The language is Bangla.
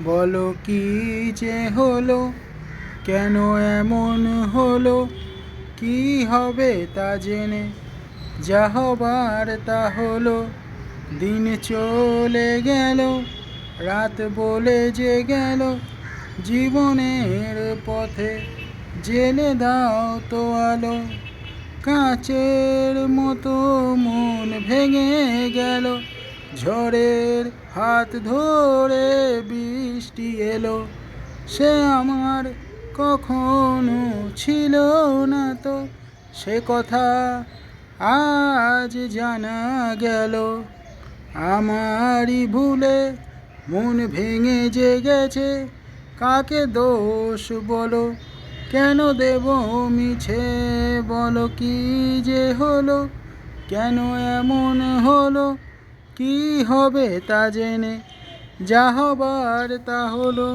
বলো কি যে হলো, কেন এমন হলো, কি হবে তা জেনে, যা হবার তা হলো। দিন চলে গেল, রাত বলে যে গেল, জীবনের পথে জেলে দাও তো আলো। কাঁচের মতো মন ভেঙে গেল, ঝড়ের হাত ধরে বৃষ্টি এলো। সে আমার কখনো ছিল না তো, সে কথা আজ জানা গেল। আমারই ভুলে মন ভেঙে যে গেছে, কাকে দোষ বলো, কেন দেব মিছে? বলো কি যে হলো, কেন এমন হলো, কি হবে তা জেনে, যা হবার তা হলো।